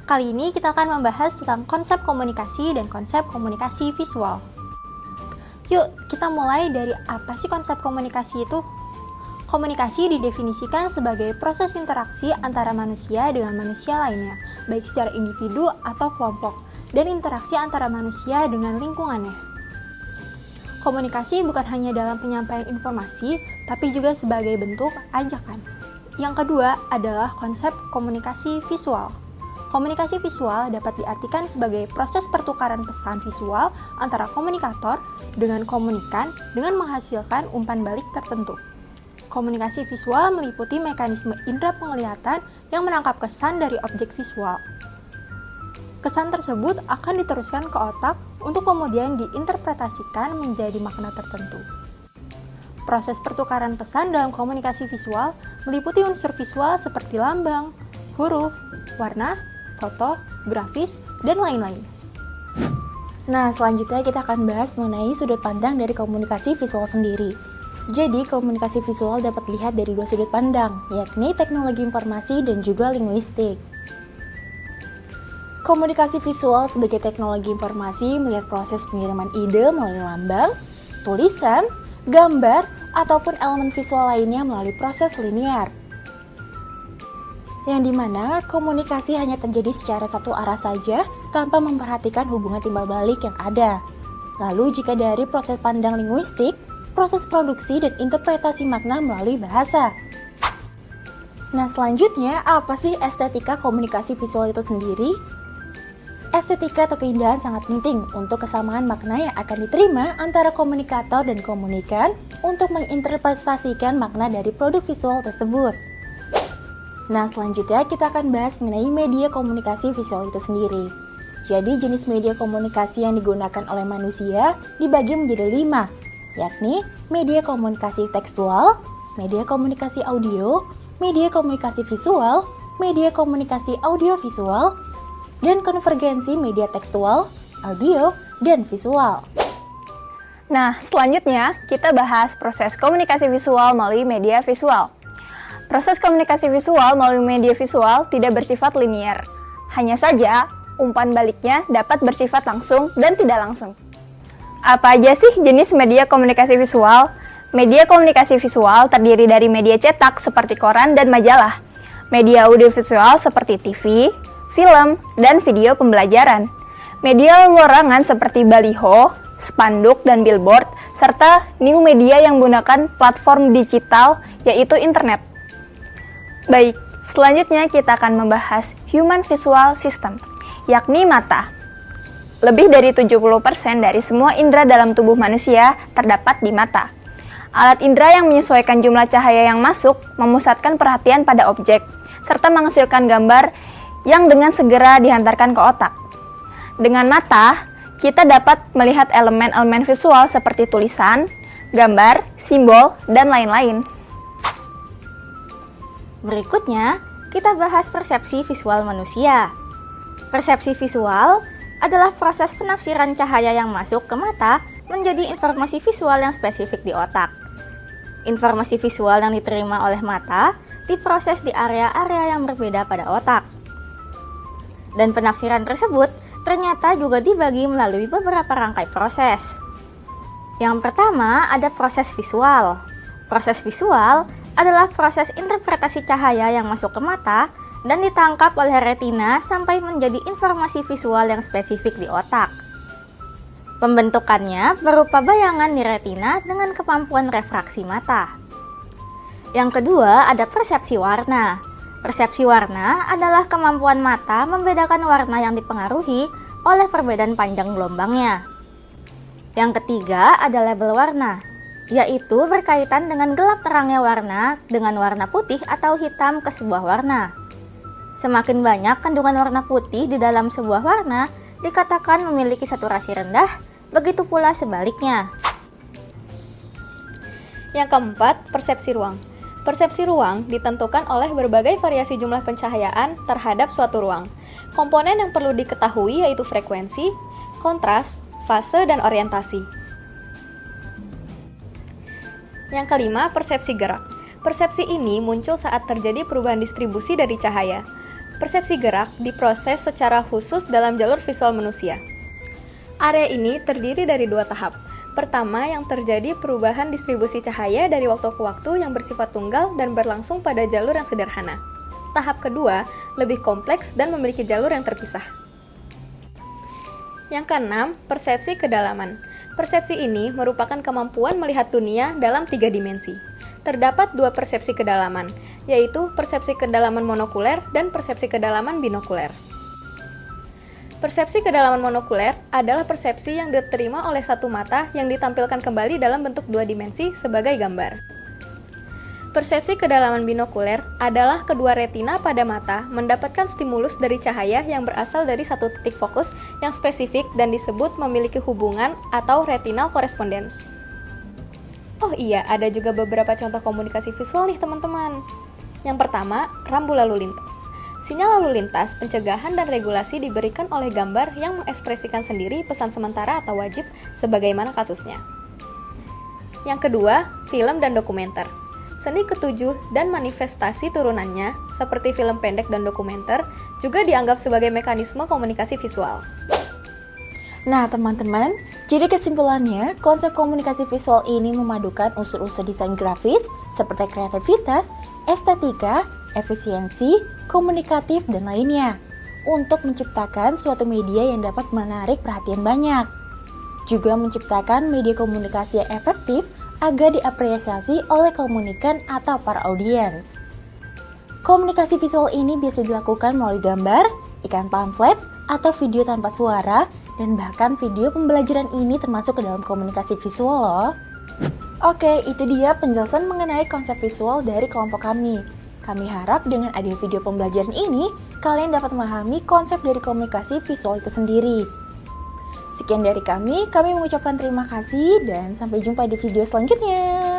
Kali ini kita akan membahas tentang konsep komunikasi dan konsep komunikasi visual. Yuk, kita mulai dari apa sih konsep komunikasi itu? Komunikasi didefinisikan sebagai proses interaksi antara manusia dengan manusia lainnya, baik secara individu atau kelompok, dan interaksi antara manusia dengan lingkungannya. Komunikasi bukan hanya dalam penyampaian informasi, tapi juga sebagai bentuk ajakan. Yang kedua adalah konsep komunikasi visual. Komunikasi visual dapat diartikan sebagai proses pertukaran pesan visual antara komunikator dengan komunikan dengan menghasilkan umpan balik tertentu. Komunikasi visual meliputi mekanisme indera penglihatan yang menangkap kesan dari objek visual. Kesan tersebut akan diteruskan ke otak untuk kemudian diinterpretasikan menjadi makna tertentu. Proses pertukaran pesan dalam komunikasi visual meliputi unsur visual seperti lambang, huruf, warna, foto, grafis, dan lain-lain. Nah, selanjutnya kita akan bahas mengenai sudut pandang dari komunikasi visual sendiri. Jadi, komunikasi visual dapat dilihat dari dua sudut pandang, yakni teknologi informasi dan juga linguistik. Komunikasi visual sebagai teknologi informasi melihat proses pengiriman ide melalui lambang, tulisan, gambar, ataupun elemen visual lainnya melalui proses linear. Yang dimana komunikasi hanya terjadi secara satu arah saja tanpa memperhatikan hubungan timbal balik yang ada. Lalu jika dari proses pandang linguistik, proses produksi dan interpretasi makna melalui bahasa. Nah, selanjutnya apa sih estetika komunikasi visual itu sendiri? Estetika atau keindahan sangat penting untuk kesamaan makna yang akan diterima antara komunikator dan komunikan untuk menginterpretasikan makna dari produk visual tersebut. Nah, selanjutnya kita akan bahas mengenai media komunikasi visual itu sendiri. Jadi, jenis media komunikasi yang digunakan oleh manusia dibagi menjadi 5, yakni media komunikasi tekstual, media komunikasi audio, media komunikasi visual, media komunikasi audiovisual, dan konvergensi media tekstual, audio, dan visual. Nah, selanjutnya kita bahas proses komunikasi visual melalui media visual. Proses komunikasi visual melalui media visual tidak bersifat linear. Hanya saja, umpan baliknya dapat bersifat langsung dan tidak langsung. Apa aja sih jenis media komunikasi visual? Media komunikasi visual terdiri dari media cetak seperti koran dan majalah, media audiovisual seperti TV, film, dan video pembelajaran, media luarangan seperti baliho, spanduk, dan billboard, serta new media yang menggunakan platform digital yaitu internet. Baik, selanjutnya kita akan membahas Human Visual System, yakni mata. Lebih dari 70% dari semua indera dalam tubuh manusia terdapat di mata. Alat indera yang menyesuaikan jumlah cahaya yang masuk memusatkan perhatian pada objek, serta menghasilkan gambar yang dengan segera dihantarkan ke otak. Dengan mata, kita dapat melihat elemen-elemen visual seperti tulisan, gambar, simbol, dan lain-lain. Berikutnya, kita bahas persepsi visual manusia. Persepsi visual adalah proses penafsiran cahaya yang masuk ke mata menjadi informasi visual yang spesifik di otak. Informasi visual yang diterima oleh mata diproses di area-area yang berbeda pada otak. Dan penafsiran tersebut ternyata juga dibagi melalui beberapa rangkai proses. Yang pertama ada proses visual. Proses visual adalah proses interpretasi cahaya yang masuk ke mata dan ditangkap oleh retina sampai menjadi informasi visual yang spesifik di otak. Pembentukannya berupa bayangan di retina dengan kemampuan refraksi mata. Yang kedua ada persepsi warna. Persepsi warna adalah kemampuan mata membedakan warna yang dipengaruhi oleh perbedaan panjang gelombangnya. Yang ketiga ada label warna, yaitu berkaitan dengan gelap terangnya warna dengan warna putih atau hitam ke sebuah warna. Semakin banyak kandungan warna putih di dalam sebuah warna dikatakan memiliki saturasi rendah, begitu pula sebaliknya. Yang keempat, persepsi ruang. Persepsi ruang ditentukan oleh berbagai variasi jumlah pencahayaan terhadap suatu ruang. Komponen yang perlu diketahui yaitu frekuensi, kontras, fase, dan orientasi. Yang kelima, persepsi gerak. Persepsi ini muncul saat terjadi perubahan distribusi dari cahaya. Persepsi gerak diproses secara khusus dalam jalur visual manusia. Area ini terdiri dari 2 tahap. Pertama, yang terjadi perubahan distribusi cahaya dari waktu ke waktu yang bersifat tunggal dan berlangsung pada jalur yang sederhana. Tahap kedua, lebih kompleks dan memiliki jalur yang terpisah. Yang keenam, persepsi kedalaman. Persepsi ini merupakan kemampuan melihat dunia dalam 3 dimensi. Terdapat 2 persepsi kedalaman, yaitu persepsi kedalaman monokuler dan persepsi kedalaman binokuler. Persepsi kedalaman monokuler adalah persepsi yang diterima oleh satu mata yang ditampilkan kembali dalam bentuk 2 dimensi sebagai gambar. Persepsi kedalaman binokuler adalah kedua retina pada mata mendapatkan stimulus dari cahaya yang berasal dari satu titik fokus yang spesifik dan disebut memiliki hubungan atau retinal correspondence. Oh iya, ada juga beberapa contoh komunikasi visual nih teman-teman. Yang pertama, rambu lalu lintas. Sinyal lalu lintas, pencegahan dan regulasi diberikan oleh gambar yang mengekspresikan sendiri pesan sementara atau wajib sebagaimana kasusnya. Yang kedua, film dan dokumenter. Seni ketujuh dan manifestasi turunannya, seperti film pendek dan dokumenter, juga dianggap sebagai mekanisme komunikasi visual. Nah teman-teman, jadi kesimpulannya, konsep komunikasi visual ini memadukan unsur-unsur desain grafis seperti kreativitas, estetika, efisiensi, komunikatif, dan lainnya untuk menciptakan suatu media yang dapat menarik perhatian banyak. Juga menciptakan media komunikasi yang efektif agar diapresiasi oleh komunikan atau para audiens. Komunikasi visual ini biasa dilakukan melalui gambar, iklan pamflet, atau video tanpa suara, dan bahkan video pembelajaran ini termasuk ke dalam komunikasi visual loh. Oke, itu dia penjelasan mengenai konsep visual dari kelompok kami. Kami harap dengan adanya video pembelajaran ini, kalian dapat memahami konsep dari komunikasi visual itu sendiri. Sekian dari kami mengucapkan terima kasih dan sampai jumpa di video selanjutnya.